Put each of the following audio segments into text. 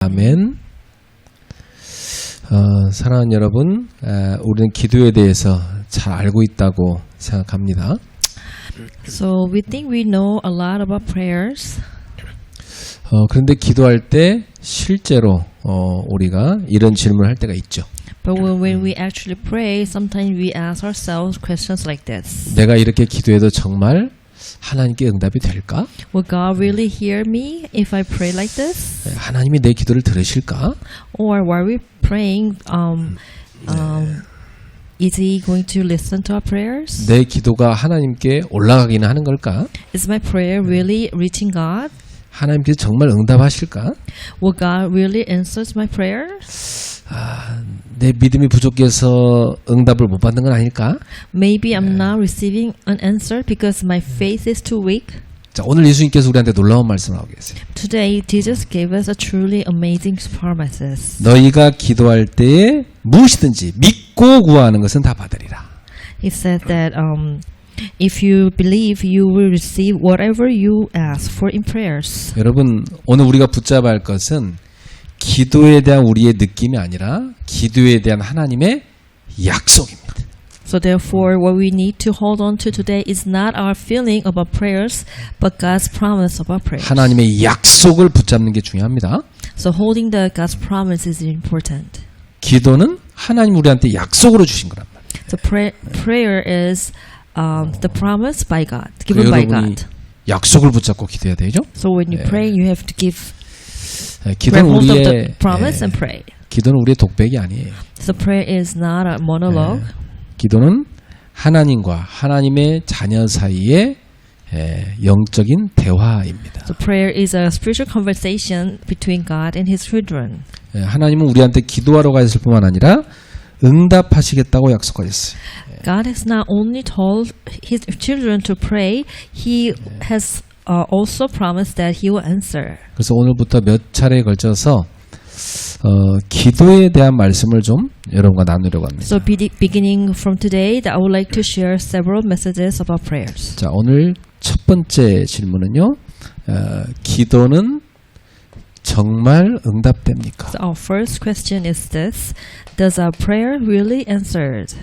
아멘. 사랑하는 여러분, 우리는 기도에 대해서 잘 알고 있다고 생각합니다. So we think we know a lot about prayers. 그런데 기도할 때 실제로 우리가 이런 질문을 할 때가 있죠. But when we actually pray, sometimes we ask ourselves questions like this. 내가 이렇게 기도해도 정말 하나님께 응답이 될까? Will God really hear me if I pray like this? 하나님이 내 기도를 들으실까? Or while we're praying, is He going to listen to our prayers? 내 기도가 하나님께 올라가기는 하는 걸까? Is my prayer really reaching God? 하나님께서 정말 응답하실까? Will God really answer my prayer? 내 믿음이 부족해서 응답을 못 받는 건 아닐까? Maybe I'm not receiving an answer because my faith is too weak. 자, 오늘 예수님께서 우리한테 놀라운 말씀을 하고 계세요. Today, Jesus gave us a truly amazing promises. 너희가 기도할 때에 무엇이든지 믿고 구하는 것은 다 받으리라. He said that if you believe, you will receive whatever you ask for in prayers. 여러분, 오늘 우리가 붙잡아야 할 것은 기도에 대한 우리의 느낌이 아니라 기도에 대한 하나님의 약속입니다. So therefore, what we need to hold on to today is not our feeling about prayers, but God's promise about prayers. 하나님의 약속을 붙잡는 게 중요합니다. So holding the God's promise is important. 기도는 하나님 우리한테 약속으로 주신 거란 말이에요. So prayer is the promise by God, given by 여러분이 God. 약속을 붙잡고 기도해야 되죠. So when you pray, you have to grab 기도는 hold of the 우리의 promise and pray. 기도는 우리의 독백이 아니에요. So prayer is not a monologue. 기도는 하나님과 하나님의 자녀 사이의 영적인 대화입니다. So prayer is a spiritual conversation between God and His children. 하나님은 우리한테 기도하러 가실 뿐만 아니라 응답하시겠다고 약속하셨어요. God has not only told His children to pray, He has also promised that He will answer. 그래서 오늘부터 몇 차례에 걸쳐서 기도에 대한 말씀을 좀 여러분과 나누려고 합니다. So beginning from today, I would like to share several messages about prayers. 자, 오늘 첫 번째 질문은요. 기도는 정말 응답됩니까? So our first question is this: Does our prayer really answered?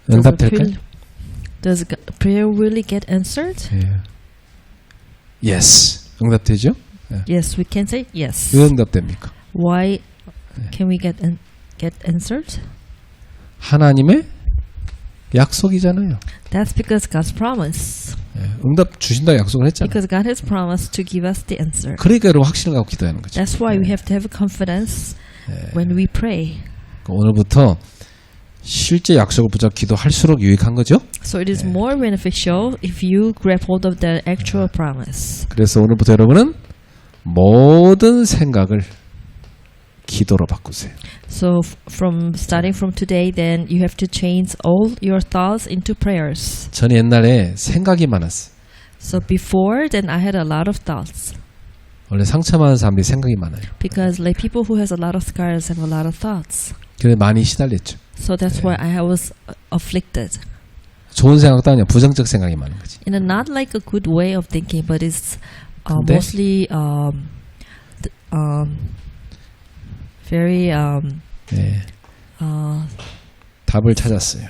응답될까요? Does prayer really get answered? Yes. 응답되죠? Yes, we can say yes. 왜 응답됩니까? Why can we get answered? 하나님의 약속이잖아요. That's because God's promise. 응답 주신다고 약속을 했잖아요. Because God has promised to give us the answer. 그러니까 여러분 확신을 갖고 기도하는 거죠. That's why we have to have confidence when we pray. 오늘부터 실제 약속을 붙잡고 기도할수록 유익한 거죠. So it is more beneficial if you grab hold of the actual promise. 그래서 오늘부터 여러분은 모든 생각을 기도로 바꾸세요. So starting from today, then you have to change all your thoughts into prayers. 저는 옛날에 생각이 많았어요. So before, then I had a lot of thoughts. 원래 상처 많은 사람들이 생각이 많아요. Because like people who has a lot of scars have a lot of thoughts. 그래서 많이 시달렸죠. So that's why I was afflicted. 좋은 생각도 아니야. 부정적 생각이 많은 거지. In a not like a good way of thinking, but it's 근데? mostly very 답을 찾았어요.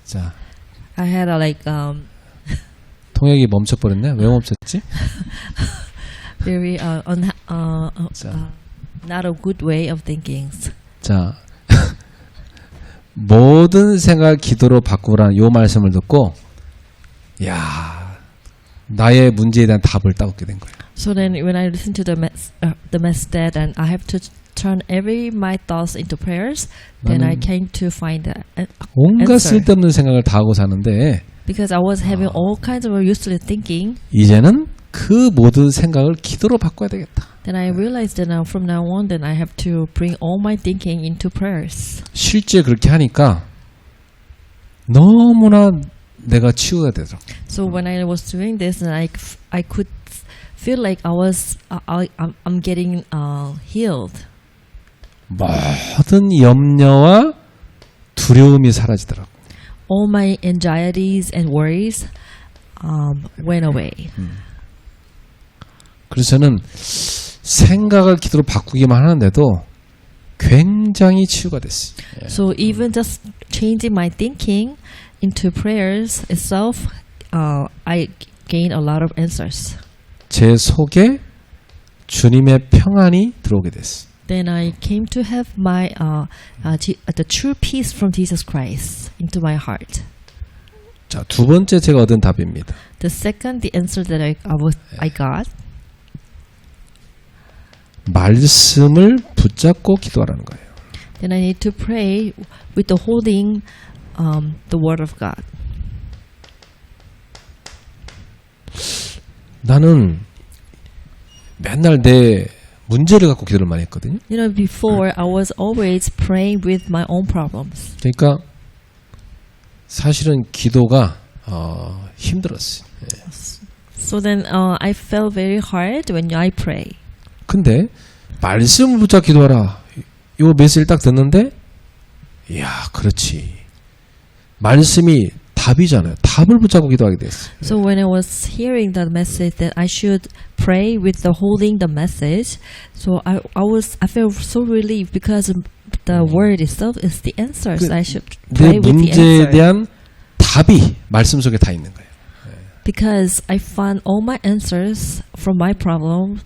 자, I had a 통역이 멈춰버렸네. 왜 멈췄지? very 자. not a good way of thinking. 자, 모든 생각을 기도로 바꾸라는 이 말씀을 듣고, 야, 나의 문제에 대한 답을 따오게 된 거예요. So then, when I listen to the message that, and I have to turn every my thoughts into prayers, then I came to find an 온갖 answer. 쓸데없는 생각을 다 하고 사는데, Because I was having all kinds of useless thinking. 이제는 그 모든 생각을 기도로 바꿔야 되겠다. Then I realized that from now on, then I have to bring all my thinking into prayers. 실제 그렇게 하니까 너무나 내가 치유가 되더라고. So when I was doing this, and I could feel like I'm getting healed. 모든 염려와 두려움이 사라지더라고. all my anxieties and worries went away. 그래서 저는 생각을 기도로 바꾸기만 하는데도 굉장히 치유가 됐어요. So even just changing my thinking into prayers itself, I gained a lot of answers. 제 속에 주님의 평안이 들어오게 됐어요. Then I came to have my the true peace from Jesus Christ into my heart. 자, 두 번째 제가 얻은 답입니다. The second, the answer that I got, 말씀을 붙잡고 기도하라는 거예요. then I need to pray with the holding the word of God. 나는 맨날 내 문제를 갖고 기도를 많이 했거든요. You know, before I was always praying with my own problems. 그러니까 사실은 기도가 힘들었어요. So then I felt very hard when I pray. 근데 말씀을 붙잡고 기도하라. 요 메시지를 딱 듣는데 이야, 그렇지. 말씀이 답이잖아요. 답을 붙잡고 기도하게 됐어요. So when I was hearing the message that I should pray with the holding the message, so I felt so relieved because the word itself is the answers. I should 내 pray with the 문제에 answer. 대한 답이 말씀 속에 다 있는 거예요. Because I found all my answers from my problem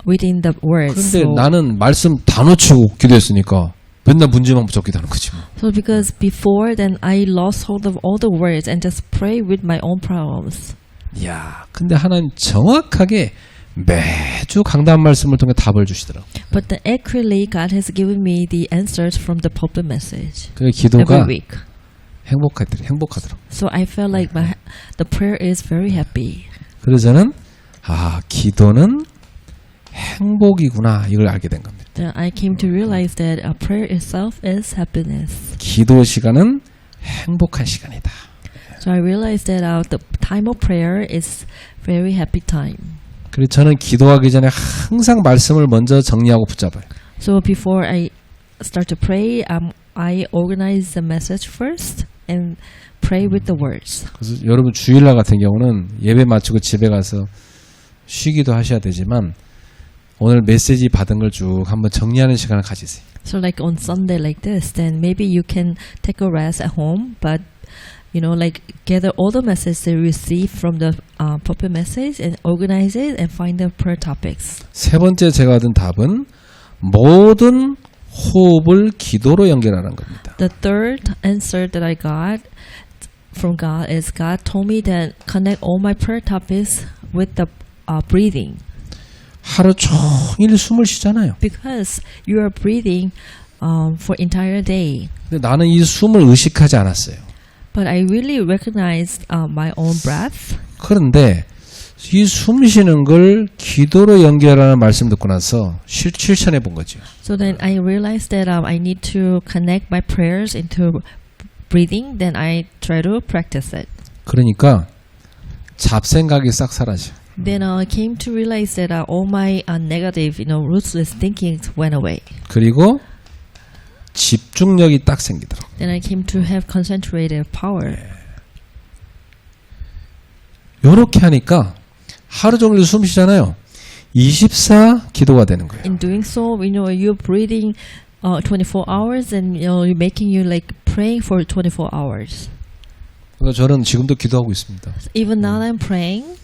within the words. 그런데 So, 나는 말씀 다 놓치고 기도했으니까 맨날 문제만 붙잡고 기도하는 거지 뭐. so because before then I lost hold of all the words and just pray with my own problems. 이야, 근데 하나님 정확하게 매주 강단 말씀을 통해 답을 주시더라고. But then accurately God has given me the answers from the pulpit message 그 기도가 every week. 행복하더라고. So I felt like the prayer is very happy. 그래서 저는 기도는 행복이구나 이걸 알게 된 겁니다. Then I came to realize that a prayer itself is happiness. 기도 시간은 행복한 시간이다. So I realized that the time of prayer is very happy time. 그래서 저는 기도하기 전에 항상 말씀을 먼저 정리하고 붙잡아요. So before I start to pray, I organize the message first and pray with the words. 그래서 여러분 주일날 같은 경우는 예배 마치고 집에 가서 쉬기도 하셔야 되지만 오늘 메시지 받은 걸 쭉 한번 정리하는 시간을 가지세요. So like on Sunday like this, then maybe you can take a rest at home, but you know, like gather all the messages that you receive from the pulpit message and organize it and find the prayer topics. 세 번째 제가 얻은 답은 모든 호흡을 기도로 연결하는 겁니다. The third answer that I got from God is God told me that connect all my prayer topics with the breathing. 하루 종일 숨을 쉬잖아요. Because you are breathing for entire day. 근데 나는 이 숨을 의식하지 않았어요. But I really recognized my own breath. 그런데 이 숨 쉬는 걸 기도로 연결하는 말씀 듣고 나서 실천해 본 거죠. So then I realized that I need to connect my prayers into breathing. Then I try to practice it. 그러니까 잡생각이 싹 사라져. Then I came to realize that all my negative, ruthless thinkings went away. 그리고 집중력이 딱 생기더라고. Then I came to have concentrated power. 요렇게 하니까 하루 종일 숨 쉬잖아요. 24 기도가 되는 거예요. In doing so, you're breathing 24 hours and you're making you like praying for 24 hours. 그러니까 저는 지금도 기도하고 있습니다. Even now I'm praying.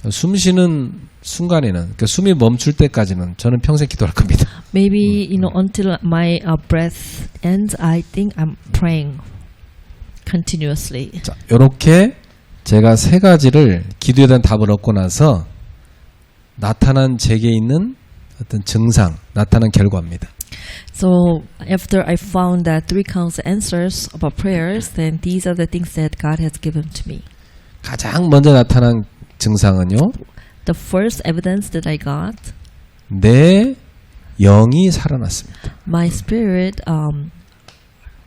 숨 쉬는 순간에는, 그러니까 숨이 멈출 때까지는 저는 평생 기도할 겁니다. Maybe until my breath ends, I think I'm praying continuously. 자, 요렇게 제가 세 가지를 기도에 대한 답을 얻고 나서 나타난 제게 있는 어떤 증상, 나타난 결과입니다. So after I found that 3 counts answers about prayers, then these are the things that God has given to me. 가장 먼저 나타난 증상은요. The first evidence that I got, 내 영이 살아났습니다. my spirit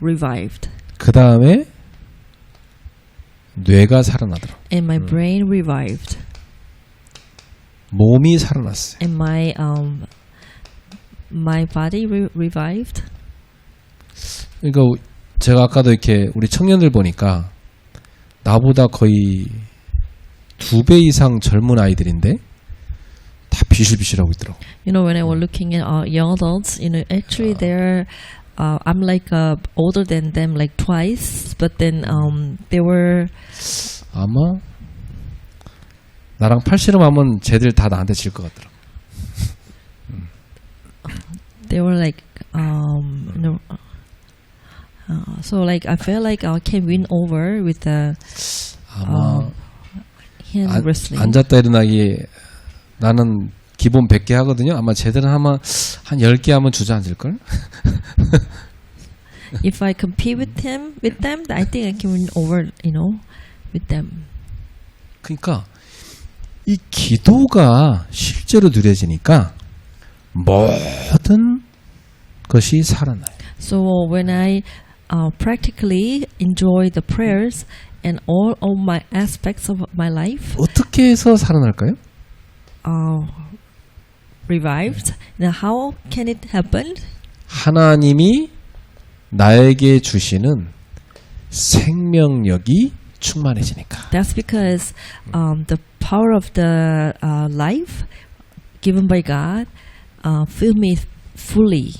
revived, 그 다음에 뇌가 살아나더라고요. and my brain revived, 몸이 살아났어요. and my body revived. 그러니까 제가 아까도 이렇게 우리 청년들 보니까 나보다 거의 2배 이상 젊은 아이들인데 다 비실비실하고 있더라고. You know, when I was looking at young adults, you know, actually they're, I'm like older than them like twice, but then they were, 아마 나랑 팔씨름하면 쟤들 다 나한테 질 것 같더라고. they were like, you know, so like I felt like I can win over with the 아마 hand wrestling. 앉았다 일어나기 나는 기본 100개 하거든요. 아마 쟤들은 아마 한 10개 하면 주저앉을걸? If I compete with them, I think I can win over, you know, with them. 그러니까 이 기도가 실제로 누려지니까 모든 것이 살아나요. So when I practically enjoy the prayers and all of my aspects of my life 어떻게 해서 살아날까요? revived, then how can it happen? 하나님이 나에게 주시는 생명력이 충만해지니까. That's because the power of the life given by God fill me fully.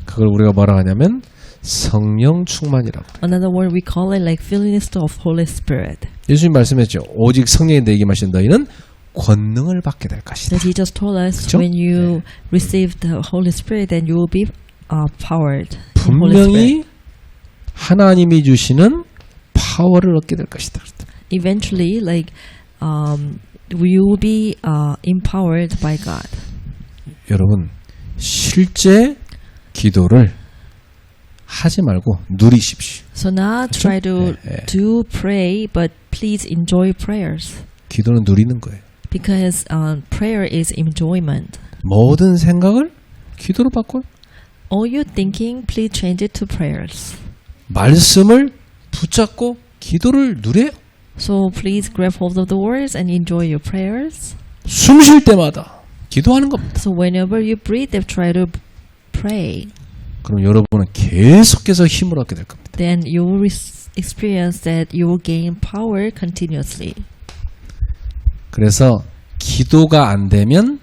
그걸 우리가 뭐라 하냐면 성령 충만이라고 그래요. Another word we call it like fillingness of Holy Spirit. 예수님 말씀했죠. 오직 성령이 내게 마신 너희는 권능을 받게 될 것이다. That He just told us 그쵸? when you receive the Holy Spirit, then you will be powered. in Holy Spirit. 분명히 하나님이 주시는 파워를 얻게 될 것이다. Eventually, like we will be empowered by God. 여러분 실제 기도를 하지 말고 누리십시오. So now try to do pray, but please enjoy prayers 기도는 누리는 거예요. because prayer is enjoyment. 모든 생각을 기도로 바꿔요. All your thinking, please change it to prayers. 말씀을 붙잡고 기도를 누려요. So please grab hold of the words and enjoy your prayers. 숨 쉴 때마다 기도하는 겁니다. So whenever you breathe, try to pray. 그럼 여러분은 계속해서 힘을 얻게 될 겁니다. Then you will experience that you will gain power continuously. 그래서 기도가 안 되면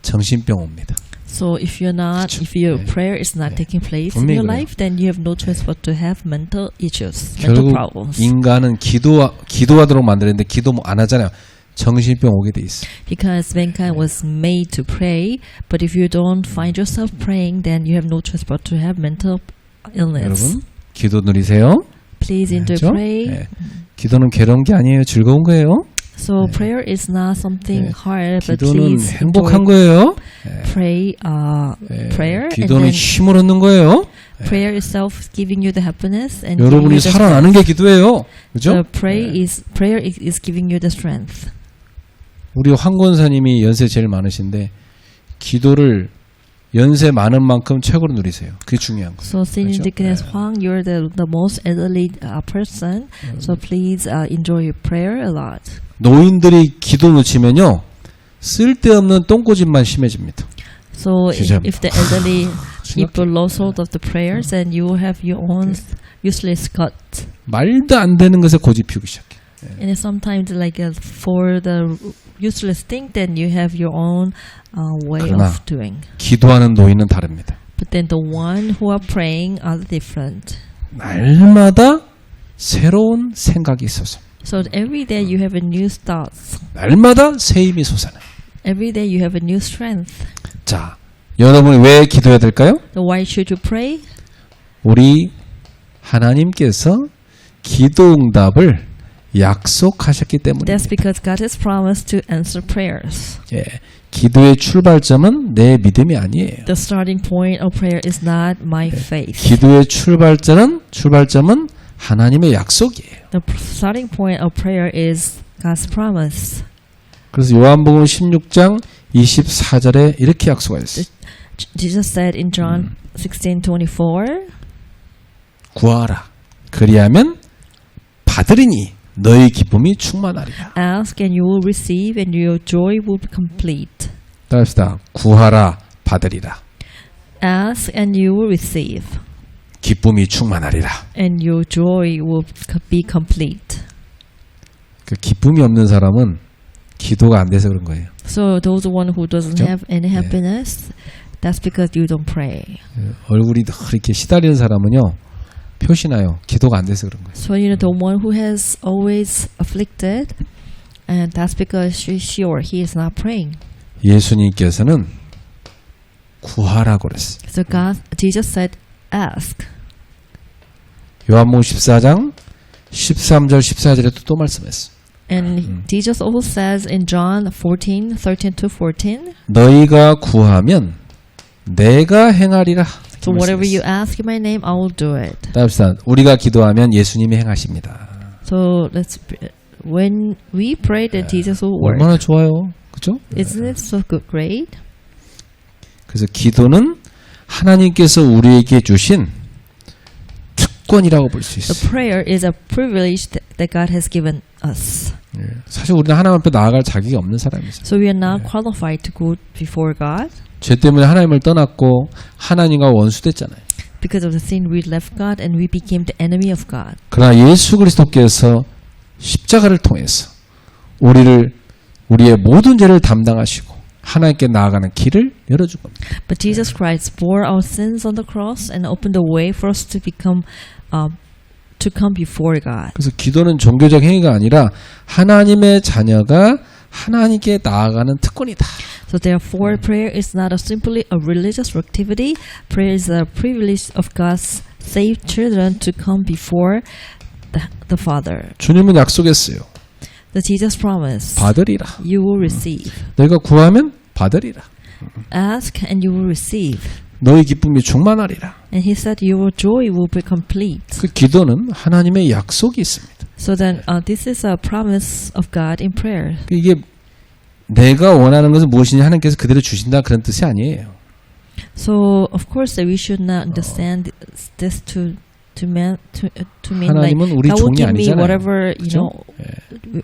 정신병 옵니다. So if you're not, if your prayer is not taking place in your life, then you have no choice but to have mental issues, mental 결국 problems. 인간은 기도하도록 만들었는데 기도 안 하잖아요. 정신병 오게 돼 있어. Because mankind was made to pray, but if you don't find yourself praying, then you have no choice but to have mental illness. 여러분 기도 누리세요. Please enjoy 그렇죠? pray. 네. 기도는 괴로운 게 아니에요. 즐거운 거예요. So prayer is not something hard, but 기도는 please 행복한 enjoy 거예요. pray, prayer, and 기도는 then 힘을 얻는 거예요. prayer itself is giving you the happiness and giving 여러분이 you the 살아나는 게 기도예요. The 그죠? prayer is giving you the strength. 우리 황 권사님이 연세 제일 많으신데 기도를 연세 많은 만큼 최고로 누리세요. 그게 중요한 거예요. So Senior 그렇죠? Deaconess Huang, you're the most elderly person. So please enjoy your prayer a lot. 노인들이 기도 놓치면요 쓸데없는 똥꼬집만 심해집니다. So if the elderly people 심각해요. lost hold of the prayers, then you will have your own useless cut. 말도 안 되는 것에 고집 피우기 시작해. And sometimes like for the useless thing, then you have your own way 그러나 of doing. 기도하는 노인은 다릅니다. But then the one who are praying are different. 날마다 새로운 생각이 있어서 So every day you have a new thoughts. 날마다 새 힘이 솟아나요. Every day you have a new strength. 자, 여러분이 왜 기도해야 될까요? So why should you pray? 우리 하나님께서 기도 응답을 약속하셨기 때문입니다. That's because God has promised to answer prayers. 예, 기도의 출발점은 내 믿음이 아니에요. The starting point of prayer is not my faith. 기도의 출발점은 하나님의 약속이에요. The starting point of prayer is God's promise. 그래서 요한복음 16장 24절에 이렇게 약속하셨어요. Jesus said in John 16:24, 구하라. 그리하면 받으리니 너희 기쁨이 충만하리라. Ask and you will receive and your joy will be complete. 따라합시다. 구하라 받으리라. Ask and you will receive. 기쁨이 충만하리라. and your joy will be complete. 그 기쁨이 없는 사람은 기도가 안 돼서 그런 거예요. So those one who doesn't 그렇죠? have any happiness, that's because you don't pray. 얼굴이 늘 이렇게 시달리는 사람은요, 표시나요. 기도가 안 돼서 그런 거예요. So the one who has always afflicted, and that's because she or he is not praying. 예수님께서는 구하라고 그랬어요. So Jesus said, ask. 요한복음 14장 13절 14절에도 또 말씀했어요. And Jesus also says in John 14:13 to 14, 너희가 구하면 내가 행하리라. so whatever you ask in my name, I will do it. 따릅시다. 우리가 기도하면 예수님이 행하십니다. So when we pray, that Jesus will work. 얼마나 좋아요. 그죠? Isn't it so good, great? 그래서 기도는 하나님께서 우리에게 주신 특권이라고 볼 수 The 있어요. prayer is a privilege that God has given us. 사실 우리는 하나님 앞에 나아갈 자격이 없는 사람이죠. So we are not qualified to go before God. 죄 때문에 하나님을 떠났고 하나님과 원수됐잖아요. Because of the sin, we left God and we became the enemy of God. 그러나 예수 그리스도께서 십자가를 통해서 우리의 모든 죄를 담당하시고 하나님께 나아가는 길을 열어준 겁니다. But Jesus Christ bore our sins on the cross and opened the way for us to come before God. 그래서 기도는 종교적 행위가 아니라 하나님의 자녀가 하나님께 나아가는 특권이다. So therefore, prayer is not simply a religious activity. Prayer is a privilege of God's saved children to come before the Father. 주님은 약속했어요. The Jesus promised, 받으리라. you will receive. 너희가 구하면 받으리라. Ask and you will receive. 너희 기쁨이 충만하리라. And he said, your joy will be complete. 그 기도는 하나님의 약속이 있습니다. So then this is a promise of God in prayer. 이게 내가 원하는 것은 무엇이냐 하나님께서 그대로 주신다 그런 뜻이 아니에요. So of course we should not understand this to mean like 하나님은 우리 God will 종이 give me 아니잖아요. whatever 그렇죠?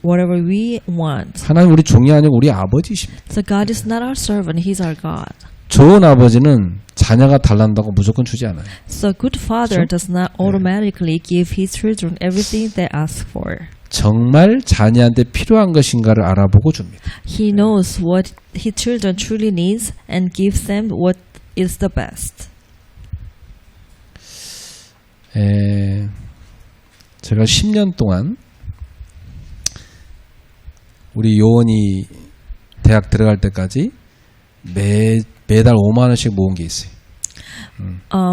whatever we want. 하나님 우리 종이 아니고 우리 아버지십니다. So God is not our servant; He's our God. 좋은 아버지는 자녀가 달란다고 무조건 주지 않아요. So a good father 그렇죠? does not automatically give his children everything they ask for. 정말 자녀한테 필요한 것인가를 알아보고 줍니다. He knows what his children truly needs and gives them what is the best. 제가 10년 동안 우리 요원이 대학 들어갈 때까지 매달 5만 원씩 모은 게 있어요.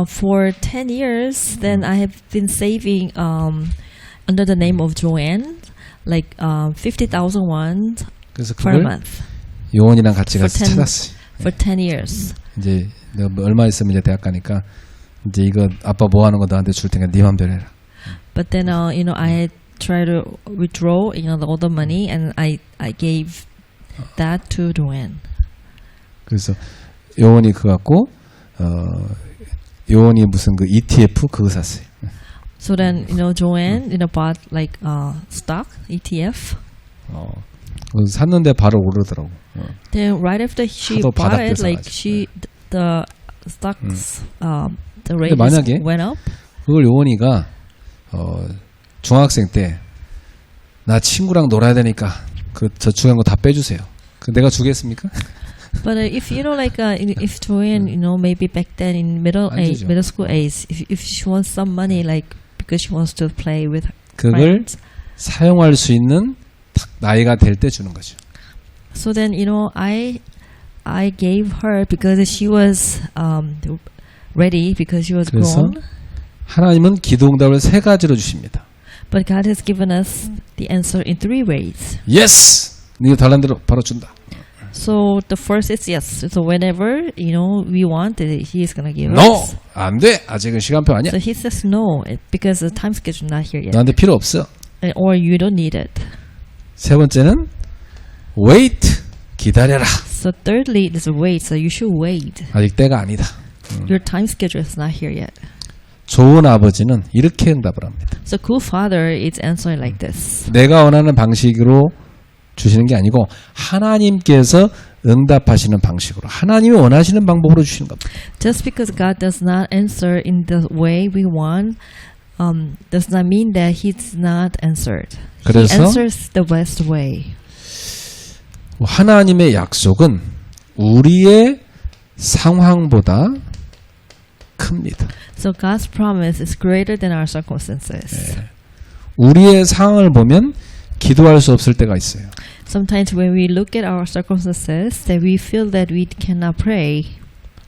For 10 years, then I have been saving under the name of Joanne, like 50,000 won 그래서 per 그걸 month 요원이랑 같이 가서 10 찾았어요. for 10 years. 이제 내가 얼마 있으면 이제 대학 가니까 이제 이거 아빠 뭐 하는 거 너한테 줄 테니까 네 맘대로 해라. But then I try to withdraw all the money and I gave that to Joanne. 그래서 요원이 그거 갖고 요원이 무슨 그 ETF 그거 샀어요. So then Joanne bought like stock ETF. 그거 샀는데 바로 오르더라고. Then right after she 하도 bought it, 바닥에서 like the stocks the rate 만약에 went up. 그걸 요원이가 중학생 때 나 친구랑 놀아야 되니까 그 저축한 거 다 빼주세요. 그 내가 주겠습니까? But if if Joanne maybe back then in middle school age, if she wants some money like because she wants to play with 그걸 friends, 사용할 수 있는 딱 나이가 될 때 주는 거죠. so then I gave her because she was ready because she was 그래서 grown. 하나님은 기도응답을 세 가지로 주십니다. But God has given us the answer in 3 ways. Yes! 네가 달란 대로 바로 준다. So the first is yes. So whenever we want, He is gonna give No! us. 안 돼! 아직은 시간표 아니야. So He says no because the time schedule is not here yet, 너한테 필요 없어. or you don't need it. 세 번째는 wait! 기다려라. So thirdly, there's a wait. So you should wait. 아직 때가 아니다. Your time schedule is not here yet. 좋은 아버지는 이렇게 응답을 합니다. So good father is answering like this. 내가 원하는 방식으로 주시는 게 아니고 하나님께서 응답하시는 방식으로 하나님이 원하시는 방법으로 주시는 겁니다. Just because God does not answer in the way we want, does not mean that He's not answered. He 그래서 answers the best way. 하나님의 약속은 우리의 상황보다 큽니다. So God's promise is greater than our circumstances. 우리의 상황을 보면 기도할 수 없을 때가 있어요. Sometimes when we look at our circumstances, that we feel that we cannot pray.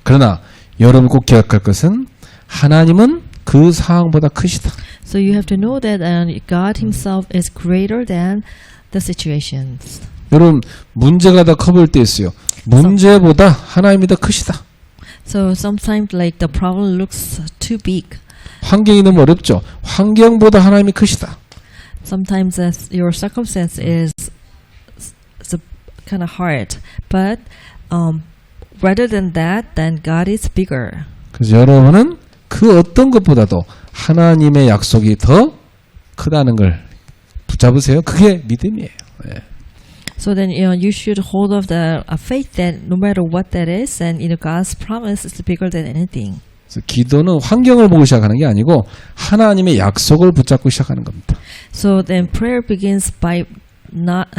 그러나 여러분 꼭 기억할 것은 하나님은 그 상황보다 크시다. So you have to know that God Himself is greater than the situations. 여러분 문제가 더 커 보일 때 있어요. 문제보다 하나님이 더 크시다. So sometimes like the problem looks too big. 환경이 너무 어렵죠. 환경보다 하나님이 크시다. Sometimes your circumstance is kind of hard, but rather than that, then God is bigger. 그래서 여러분은 그 어떤 것보다도 하나님의 약속이 더 크다는 걸 붙잡으세요. 그게 믿음이에요. 예. So then you should hold of the faith that no matter what that is, and God's promise is bigger than anything. 그래서 기도는 환경을 보고 시작하는 게 아니고 하나님의 약속을 붙잡고 시작하는 겁니다. So then prayer begins by not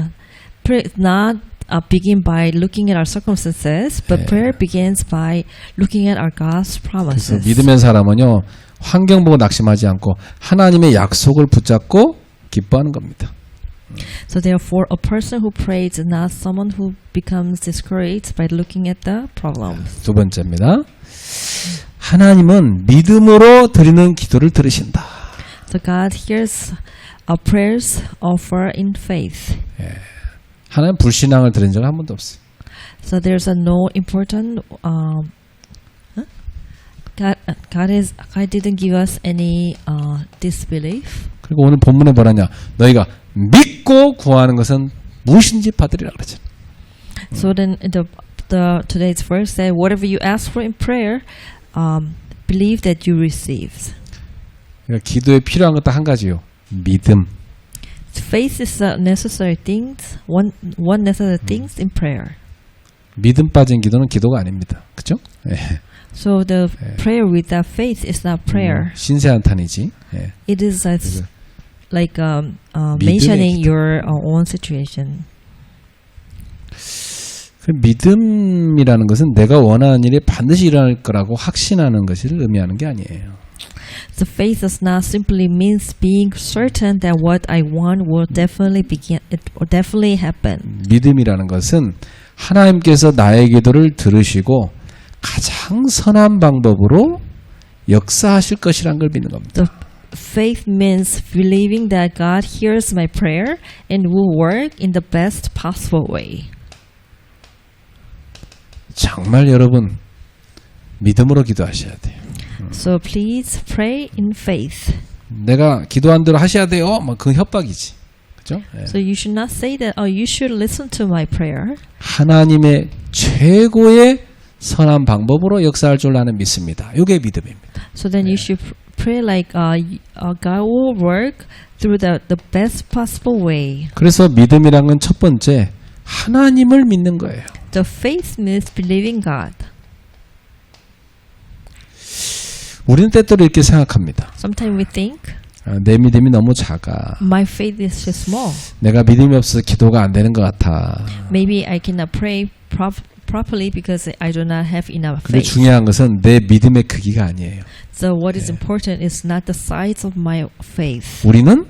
begin by looking at our circumstances, but prayer begins by looking at our God's 그래서 promises. 믿음의 사람은요 환경 보고 낙심하지 않고 하나님의 약속을 붙잡고 기뻐하는 겁니다. So therefore, a person who prays is not someone who becomes discouraged by looking at the problems. 두 번째입니다. 하나님은 믿음으로 드리는 기도를 들으신다. So God hears our prayers offered in faith. 하나님 불신앙을 들은 적은 한 번도 없어요. So there's a no important. God didn't give us any disbelief. 그리고 오늘 본문에 뭐라냐? 너희가 믿고 구하는 것은 무엇인지 받으리라 그러죠. So then the today's verse said, whatever you ask for in prayer, believe that you receive. 그러니까 기도에 필요한 것 딱 한 가지요. 믿음. Faith is a necessary thing. One necessary things in prayer. 믿음 빠진 기도는 기도가 아닙니다. 그렇죠? 예. So the prayer without faith is not prayer. 신세한탄이지. 예. It is like mentioning your own situation. 그 믿음이라는 것은 내가 원하는 일이 반드시 일어날 거라고 확신하는 것을 의미하는 게 아니에요. The faith does not simply means being certain that what I want will definitely happen. 믿음이라는 것은 하나님께서 나의 기도를 들으시고 가장 선한 방법으로 역사하실 것이라는 걸 믿는 겁니다. The faith means believing that God hears my prayer and will work in the best possible way. 정말 여러분 믿음으로 기도하셔야 돼요. So please pray in faith. 내가 기도한 대로 하셔야 돼요. 막 그 협박이지. 그렇죠? 예. So you should not say that, you should listen to my prayer. 하나님의 최고의 선한 방법으로 역사할 줄 나는 믿습니다. 이게 믿음입니다. So then you should pray like God will work through the best possible way. 그래서 믿음이란 건 첫 번째 하나님을 믿는 거예요. The faith means believing God. 우리는 때때로 이렇게 생각합니다. Sometimes we think 내 믿음이 너무 작아. my faith is too small. 내가 믿음이 없어서 기도가 안 되는 것 같아. Maybe I cannot pray properly because I do not have enough 근데 faith. 중요한 것은 내 믿음의 크기가 아니에요. So what is important is not the size of my faith. 우리는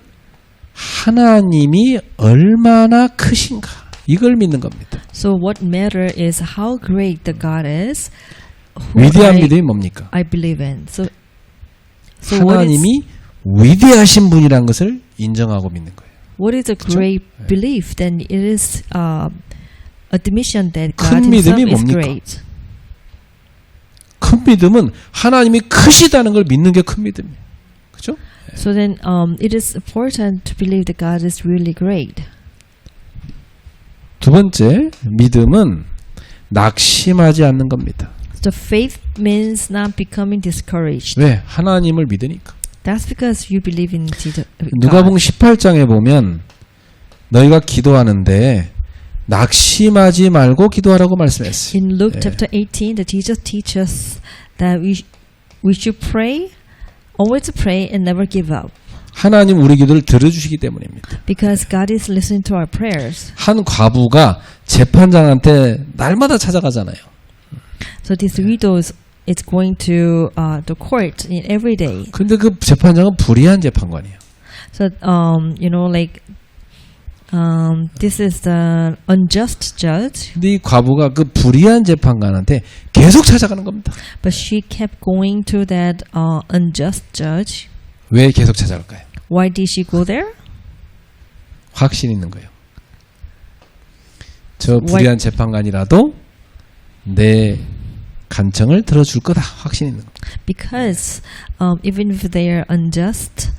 하나님이 얼마나 크신가 이걸 믿는 겁니다. So what matter is how great the God is. Who 위대한 믿음이 뭡니까? I believe in. So what 하나님이 위대하신 분이란 것을 인정하고 믿는 거예요. is a great belief? Then it is admission that God 큰 Himself 믿음이 is 뭡니까? great. 큰 믿음은 하나님이 크시다는 걸 믿는 게 큰 믿음이에요. 그렇죠? So then it is important to believe that God is really great. 두 번째, 믿음은 낙심하지 않는 겁니다. The faith means not becoming discouraged. 왜? 하나님을 믿으니까. That's because you believe in God. 누가복음 18장에 보면 너희가 기도하는데 낙심하지 말고 기도하라고 말씀했어요. In Luke chapter 18, the Jesus teaches that we should pray, always pray and never give up. 하나님 우리 기도를 들어주시기 때문입니다. Because God is listening to our prayers. 한 과부가 재판장한테 날마다 찾아가잖아요. So this widow is going to the court in every day. 근데 그 재판장은 불의한 재판관이에요. So you know, like this is the unjust judge. 근데 이 과부가 그 불의한 재판관한테 계속 찾아가는 겁니다. But she kept going to that unjust judge. 왜 계속 찾아갈까요? Why did she go there? 확신 있는 거예요. 저 불의한 재판관이라도 내 간청을 들어줄 거다. 확신 있는 거. Because even if they are unjust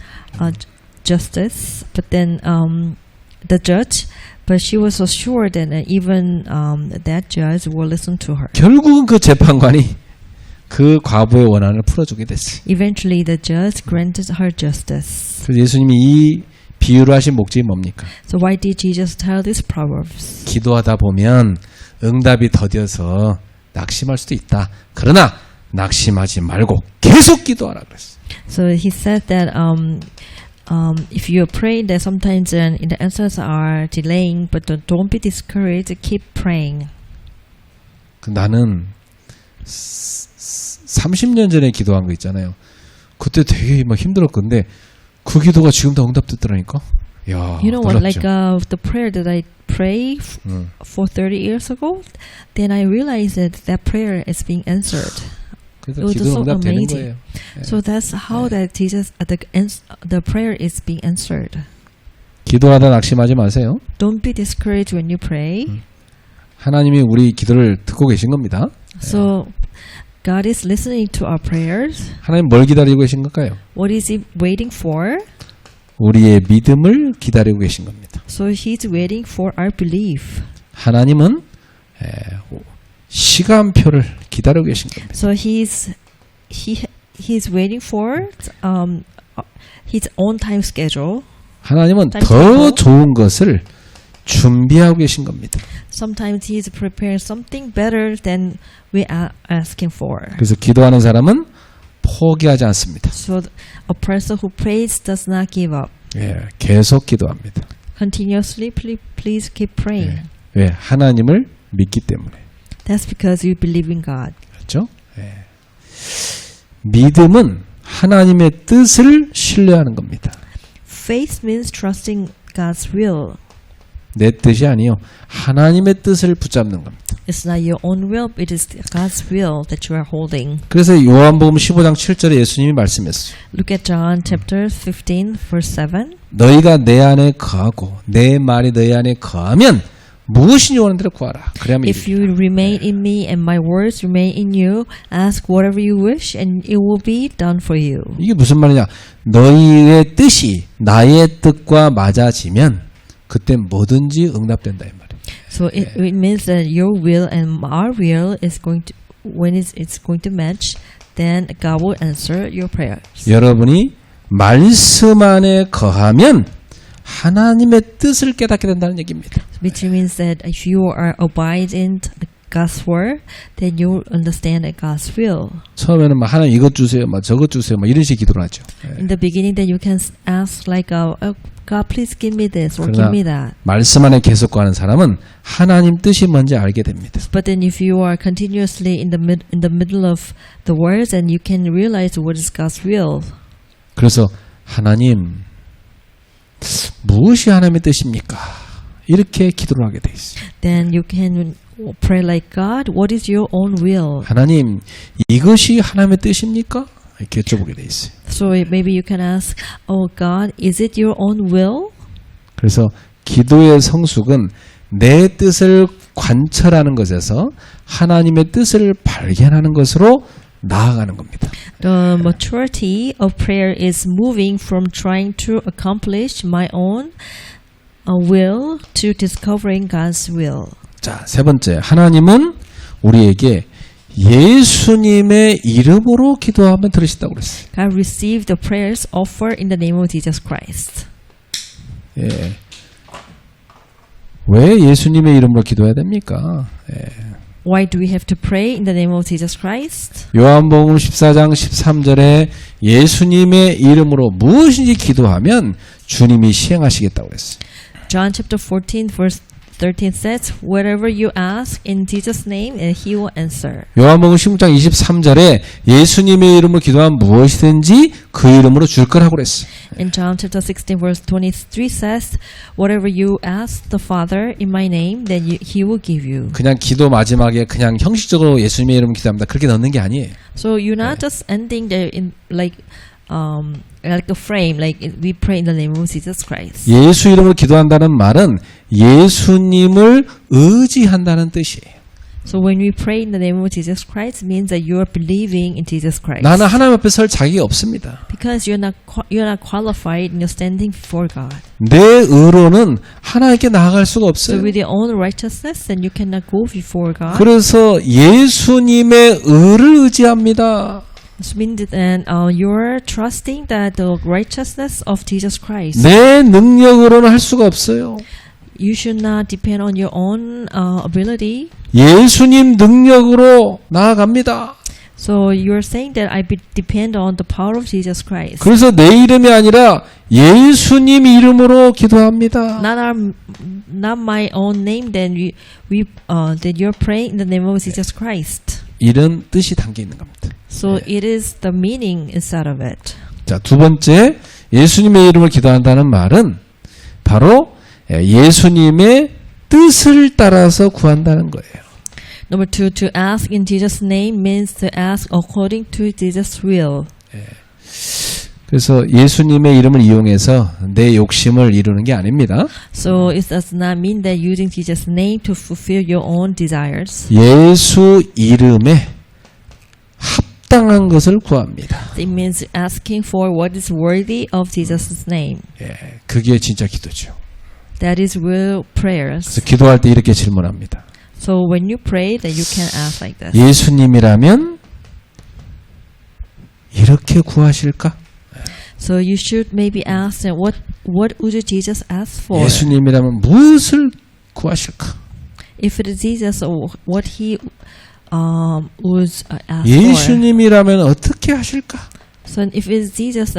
justice, but then the judge, but she was so sure that even that judge will listen to her. 결국은 그 재판관이 그 과부의 원한을 풀어주게 됐어요. Eventually, the judge granted her justice. 그래서 예수님이 이 비유를 하신 목적이 뭡니까? So why did Jesus tell these proverbs? 기도하다 보면 응답이 더뎌서 낙심할 수도 있다. 그러나 낙심하지 말고 계속 기도하라 그랬어요. So he said that if you pray, that sometimes the answers are delaying, but don't be discouraged. Keep praying. 나는 30년 전에 기도한 거 있잖아요. 그때 되게 막 힘들었건데 그 기도가 지금 다 응답됐더라니까. 야, You know what? 놀랍죠? Like the prayer that I prayed for 30 years ago, then I realized that that prayer is being answered. 그래서 It was 기도 so 응답되는 amazing. 거예요. So that's how that Jesus the prayer is being answered. 기도하다 낙심하지 마세요. Don't be discouraged when you pray. 하나님이 우리 기도를 듣고 계신 겁니다. So God is listening to our prayers. 하나님 뭘 기다리고 계신 걸까요? What is He waiting for? 우리의 믿음을 기다리고 계신 겁니다. So He's waiting for our belief. 하나님은 시간표를 기다리고 계신 겁니다. So He's waiting for His own time schedule. 하나님은 더 timetable. 좋은 것을 준비하고 계신 겁니다. Sometimes He's preparing something better than we are asking for. 그래서 기도하는 사람은 포기하지 않습니다. So a person who prays does not give up. 계속 기도합니다. Continuously, please keep praying. 왜? 하나님을 믿기 때문에. That's because you believe in God. 그렇죠? 믿음은 하나님의 뜻을 신뢰하는 겁니다. Faith means trusting God's will. 내 뜻이 아니요. 하나님의 뜻을 붙잡는 겁니다. It's not your own will, it is God's will that you are holding. 그래서 요한복음 15장 7절에 예수님이 말씀했어요. Look at John chapter 15 verse 7. 너희가 내 안에 거하고 내 말이 너희 안에 거하면 무엇이니 원하는 대로 구하라. 그러면 If you remain in me and my words remain in you, ask whatever you wish and it will be done for you. 이게 무슨 말이냐? 너희의 뜻이 나의 뜻과 맞아지면 그때 뭐든지 응답된다 이 말이에요. So it means that your will and our will is going to, when it's going to match, then God will answer your prayers. 여러분이 말씀 안에 거하면 하나님의 뜻을 깨닫게 된다는 얘기입니다. Which means that if you are abide in God's word, then you will understand God's will. 처음에는 막 하나님 이것 주세요, 막 저것 주세요, 막 이런 식의 기도를 하죠. In the beginning, that you can ask like, God, please give me this or give me that. 말씀 안에 계속 거하는 사람은 하나님 뜻이 뭔지 알게 됩니다. But then, if you are continuously in the middle of the words, and you can realize what is God's will. 그래서 하나님 무엇이 하나님의 뜻입니까? 이렇게 기도를 하게 돼 있어요. Then you can pray like, God, what is your own will? 하나님 이것이 하나님의 뜻입니까? 이렇게 여쭤보게 돼 있어요. So maybe you can ask, oh God, is it your own will? 그래서 기도의 성숙은 내 뜻을 관철하는 것에서 하나님의 뜻을 발견하는 것으로 나아가는 겁니다. The maturity of prayer is moving from trying to accomplish my own will to discovering God's will. 자, 세 번째. 하나님은 우리에게 예수님의 이름으로 기도하면 들으신다고 그랬어요. God received the prayers offered in the name of Jesus Christ. 예. 왜 예수님의 이름으로 기도해야 됩니까? Why do we have to pray in the name of Jesus Christ? 요한복음 14장 13절에 예수님의 이름으로 무엇인지 기도하면 주님이 시행하시겠다고 그랬어요. John chapter 14 verse 13 says, whatever you ask in Jesus' name, and He will answer. 요한복음 16장 23절에 예수님의 이름으로 기도하면 무엇이든지 그 이름으로 줄 거라고 그랬어요. In John chapter 16 verse 23 says, whatever you ask the Father in my name, then He will give you. 그냥 기도 마지막에 그냥 형식적으로 예수님의 이름으로 기도합니다. 그렇게 넣는 게 아니에요. So you're not just ending there in like a frame, like we pray in the name of Jesus Christ. 예수 이름으로 기도한다는 말은 예수님을 의지한다는 뜻이에요. So when we pray in the name of Jesus Christ, it means that you are believing in Jesus Christ. 나는 하나님 앞에 설 자격이 없습니다. Because you're not qualified in your standing before God. 내 의로는 하나님께 나아갈 수가 So 없어요. with your own righteousness, then you cannot go before God. 그래서 예수님의 의를 의지합니다. This means that you're trusting that the righteousness of Jesus Christ. 내 능력으로는 할 수가 없어요. You should not depend on your own ability. 예수님 능력으로 나아갑니다. So you're saying that I depend on the power of Jesus Christ. 그래서 내 이름이 아니라 예수님 이름으로 기도합니다. Not my own name. Then that you're praying in the name of Jesus Christ. 이런 뜻이 담겨 있는 겁니다. So it is the meaning inside of it. 자, 두 번째, 예수님의 이름을 기도한다는 말은 바로 예수님의 뜻을 따라서 구한다는 거예요. Number two, to ask in Jesus' name means to ask according to Jesus' will. 그래서 예수님의 이름을 이용해서 내 욕심을 이루는 게 아닙니다. So it does not mean that using Jesus' name to fulfill your own desires. 예수 이름에 합당한 것을 구합니다. It means asking for what is worthy of Jesus' name. 그게 진짜 기도죠. That is real prayers. 그래서 기도할 때 이렇게 질문합니다. So when you pray, that you can ask like this. 예수님이라면 이렇게 구하실까? So you should maybe ask that what would Jesus ask for? 예수님이라면 무엇을 구하실까? If it is Jesus, what he would ask for? 예수님이라면 어떻게 하실까? So if it is Jesus,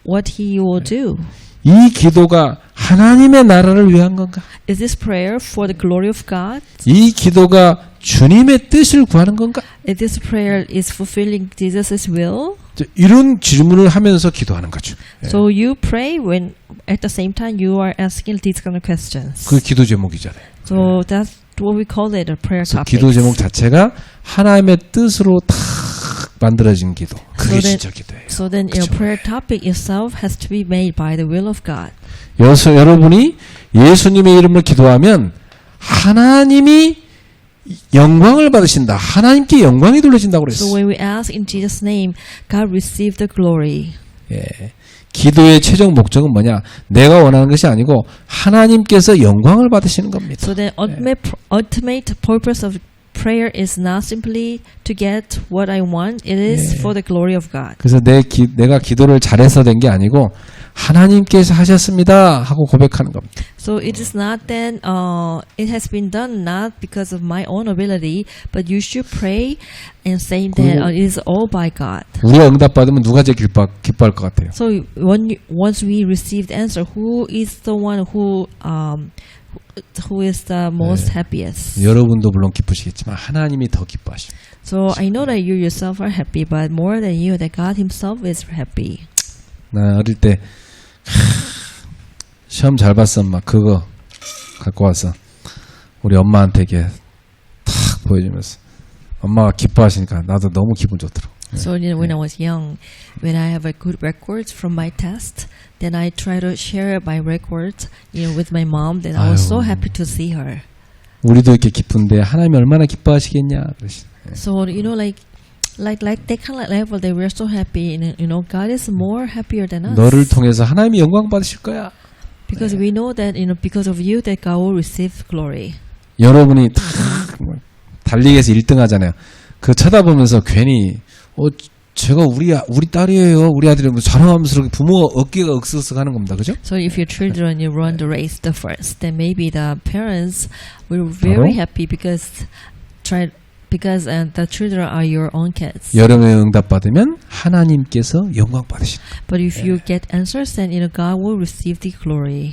what he will do? 이 기도가 하나님의 나라를 위한 건가? Is this prayer for the glory of God? 이 기도가 주님의 뜻을 구하는 건가? Is this prayer is fulfilling Jesus' will? 이런 질문을 하면서 기도하는 거죠. So you pray when at the same time you are asking these kind of questions. 그 기도 제목이잖아요. So that's what we call it a prayer 그래서 topic. 기도 제목 자체가 하나님의 뜻으로 탁 만들어진 기도. 그게 진짜 기도예요. So then your prayer topic itself has to be made by the will of God. 여러분이 예수님의 이름으로 기도하면 하나님이 영광을 받으신다. 하나님께 영광이 돌려진다고 그랬어요. So when we ask in Jesus' name, God receive the glory. 기도의 최종 목적은 뭐냐? 내가 원하는 것이 아니고 하나님께서 영광을 받으시는 겁니다. So the ultimate purpose of prayer is not simply to get what I want. It is for the glory of God. 그래서 내가 기도를 잘해서 된 게 아니고 하나님께서 하셨습니다 하고 고백하는 겁니다. So it is not that it has been done not because of my own ability, but you should pray and saying that it is all by God. 우리가 응답받으면 누가 제일 기뻐할 것 같아요? So once we receive the answer, who is the one who is the most happiest? 여러분도 물론 기쁘시겠지만 하나님이 더 기뻐하십니다. So I know that you yourself are happy, but more than you, that God Himself is happy. 나 어릴 때 시험 잘 봤어 엄마 그거 갖고 와서 우리 엄마한테 이렇게 탁 보여주면서 엄마가 기뻐하시니까 나도 너무 기분 좋더라고. So when I was young, when I have a good records from my test, then I try to share my records, with my mom. Then I was so happy to see her. 우리도 이렇게 기쁜데 하나님이 얼마나 기뻐하시겠냐 그러시. So like that kind of level, they were so happy. God is more happier than us. 너를 통해서 하나님이 영광 받으실 거야. Because we know that because of you, that God will receive glory. 여러분이 탁 달리기에서 1등 하잖아요. 그 쳐다보면서 괜히 제가 우리 딸이에요. 우리 아들이면 자랑하면서 부모 어깨가 억스억스하는 겁니다. 그죠? So if your children you run the race the first, then maybe the parents will be very 바로? happy because the children are your own kids. 여러분의 응답 받으면 하나님께서 영광 받으신다. But if you get answers, then God will receive the glory.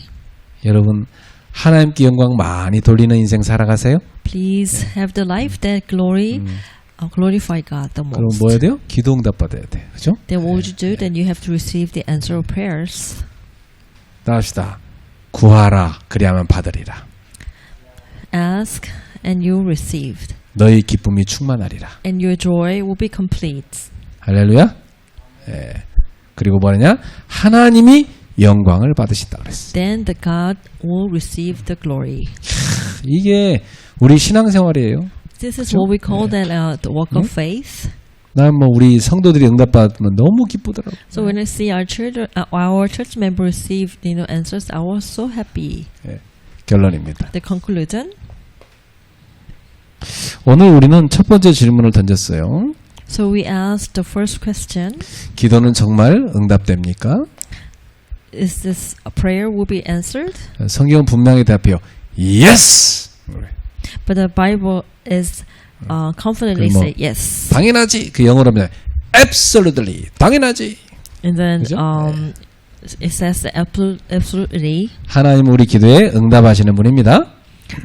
여러분 하나님께 영광 많이 돌리는 인생 살아가세요. Please have the life that glorify God the 그럼 most. 뭐 해야 돼요? 기도 응답 받아야 돼. 그죠? Then what would you do? Then you have to receive the answer of prayers. 나갑시다. 구하라 그리하면 받으리라. Ask and you received, 너희 기쁨이 충만하리라. and your joy will be complete. 할렐루야. 예. 그리고 뭐냐? 하나님이 영광을 받으신다 그랬어. Then the God will receive the glory. 이게 우리 신앙생활이에요. This is what we call that the walk of faith. 난 뭐 우리 성도들이 응답 받으면 너무 기쁘더라고. So when I see our church member receive answers, I was so happy. 예. 결론입니다. The conclusion. 오늘 우리는 첫 번째 질문을 던졌어요. So we asked the first question: 기도는 정말 응답됩니까? Is this a prayer will be answered? 성경은 분명히 대답해요. Yes. But the Bible is confidently 뭐 say yes. 당연하지. 그 영어로 하면 absolutely. 당연하지. And then 그죠? it says absolutely. 하나님 우리 기도에 응답하시는 분입니다.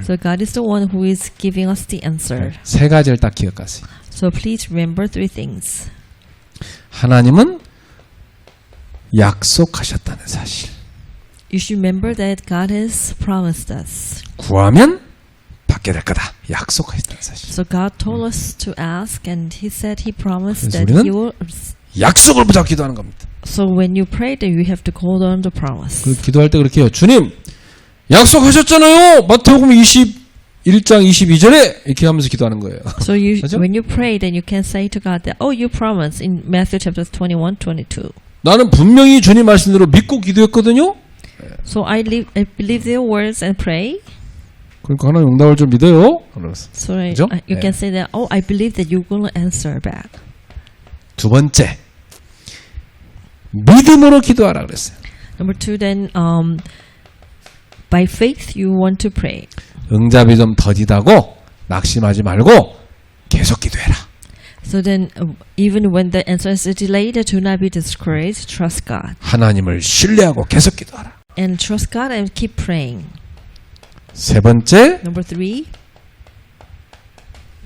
So God is the one who is giving us the answer. 세 가지를 딱 기억하세요. So please remember three things. 하나님은 약속하셨다는 사실. You should remember that God has promised us. 구하면 받게 될 거다. 약속하셨다는 사실. So God told us to ask, and He said He promised 그래서 that 우리는 He will. 약속을 붙잡고 기도하는 겁니다. So when you pray, then you have to hold on to promise. 그 기도할 때 그렇게 해요. 주님 약속하셨잖아요. 마태복음 21장 22절에 이렇게 하면서 기도하는 거예요. So 그죠? when you pray, then you can say to God that, oh, you promised in Matthew chapter 21, 22. 나는 분명히 주님 말씀대로 믿고 기도했거든요. So I believe their words and pray. 그러니까 하나님 응답을 좀 믿어요. 그러면서. So 그죠? you can say that, oh, I believe that you're going to answer back. 두 번째, 믿음으로 기도하라 그랬어요. Number two, then by faith you want to pray. 응답이 좀 더디다고 낙심하지 말고 계속 기도해라. So then, even when the answer is delayed, do not be discouraged. Trust God. 하나님을 신뢰하고 계속 기도하라. And trust God and keep praying. 세 번째, Number three,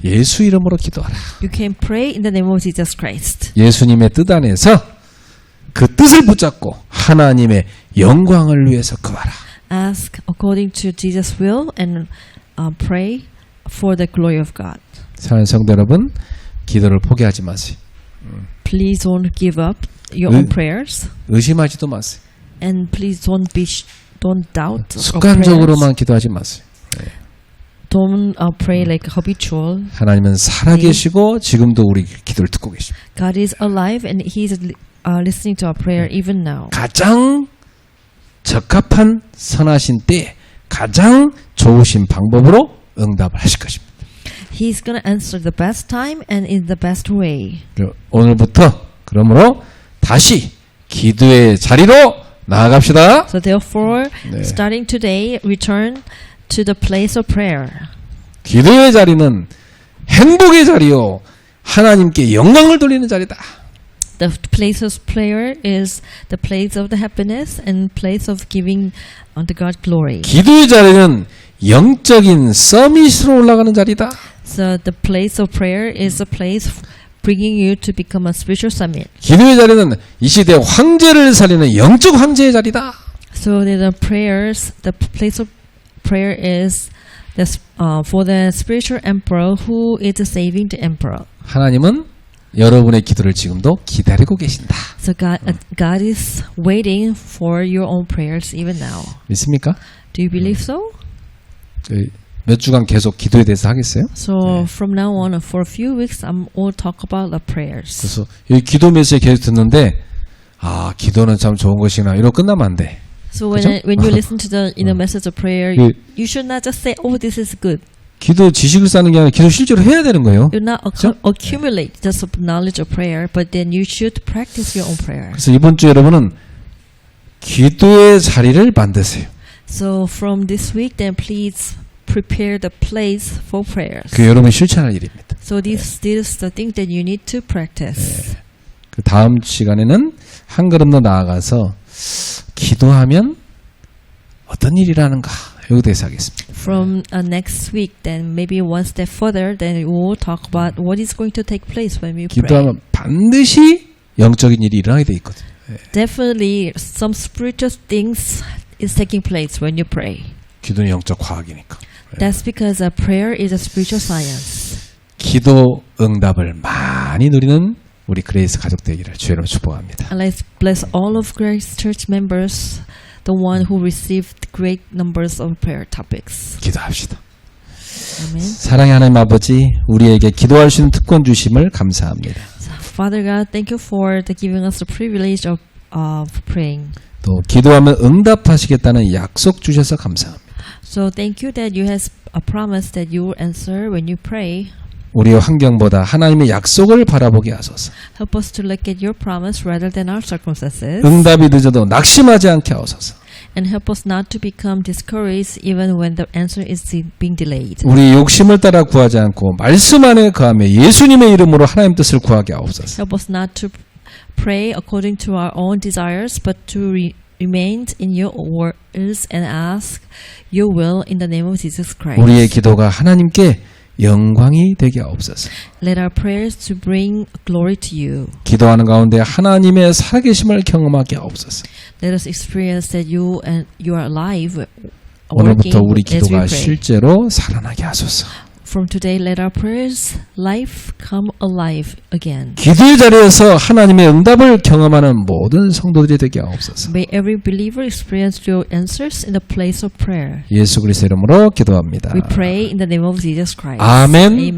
예수 이름으로 기도하라. you can pray in the name of Jesus Christ. 예수님의 뜻 안에서 그 뜻을 붙잡고 하나님의 영광을 위해서 구하라. Ask according to Jesus' will and pray for the glory of God. 사랑하는 성도 여러분, 기도를 포기하지 마세요. Please don't give up your own prayers, 의심하지도 마세요. and please don't doubt your prayers. 습관적으로만 기도하지 마세요. Don't pray like habitual. 하나님은 살아계시고 지금도 우리 기도를 듣고 계십니다. God is alive and He is listening to our prayer even now. 가장 적합한 선하신 때 가장 좋으신 방법으로 응답을 하실 것입니다. He's going to answer the best time and in the best way. 오늘부터 그러므로 다시 기도의 자리로 나아갑시다. So therefore, 네. starting today, return to the place of prayer. 기도의 자리는 행복의 자리요. 하나님께 영광을 돌리는 자리다. The place of prayer is the place of the happiness and place of giving unto God glory. 기도의 자리는 영적인 서밋으로 올라가는 자리다. So the place of prayer is a place bringing you to become a spiritual summit. 기도의 자리는 이 시대 황제를 살리는 영적 황제의 자리다. So the place of prayer is for the spiritual emperor who is saving the emperor. 하나님은 여러분의 기도를 지금도 기다리고 계신다. So God is waiting for your own prayers even now. 믿습니까? Do you believe so? 몇 주간 계속 기도에 대해서 하겠어요? So from now on, for a few weeks, we'll talk about the prayers. 그래서 여기 기도 메시지 계속 듣는데 아 기도는 참 좋은 것이구나 이러고 끝나면 안 돼. So when you listen to the message of prayer, you should not just say, "Oh, this is good." 기도 지식을 쌓는 게 아니라 기도 실제로 해야 되는 거예요. You not 그렇죠? accumulate just knowledge of prayer, but then you should practice your own prayer. 그래서 이번 주 여러분은 기도의 자리를 만드세요. So from this week, then please prepare the place for prayers. 그게 여러분이 실천할 일입니다. So this is the thing that you need to practice. 그 다음 시간에는 한 걸음 더 나아가서 기도하면 어떤 일이 일어나는가 여기에 대해서 하겠습니다. From next week, then maybe one step further, then we will talk about what is going to take place when we pray. 기도하면 반드시 영적인 일이 일어나게 돼 있거든요. Definitely, some spiritual things is taking place when you pray. 기도는 영적 과학이니까. That's because prayer is a spiritual science. 기도 응답을 많이 누리는 우리 그레이스 가족 되기를 주의로 축복합니다. And let's bless all of Grace Church members, the one who received great numbers of prayer topics. 기도합시다. Amen. 사랑의 하나님 아버지, 우리에게 기도할 수 있는 특권 주심을 감사합니다. Father God, thank you for giving us the privilege of praying. 또 기도하면 응답하시겠다는 약속 주셔서 감사합니다. So thank you that you have a promise that you will answer when you pray. 우리의 환경보다 하나님의 약속을 바라보게 하소서. Help us to look at your promise rather than our circumstances. 응답이 늦어도 낙심하지 않게 하소서. And help us not to become discouraged even when the answer is being delayed. 우리 욕심을 따라 구하지 않고 말씀 안에 거하며 예수님의 이름으로 하나님 뜻을 구하게 하옵소서. Help us not to pray according to our own desires, but to remain in your words and ask your will in the name of Jesus Christ. 우리의 기도가 하나님께 영광이 되게 하옵소서. Let our prayers to bring glory to you. 기도하는 가운데 하나님의 살아계심을 경험하게 하옵소서. Let us experience that you are alive. 오늘부터 working 우리 as we 기도가 pray. 실제로 살아나게 하소서. From today, let our prayers life come alive again. 기도의 자리에서 하나님의 응답을 경험하는 모든 성도들이 되게 하옵소서. May every believer experience your answers in the place of prayer. 예수 그리스도 이름으로 기도합니다. We pray in the name of Jesus Christ. 아멘. Amen.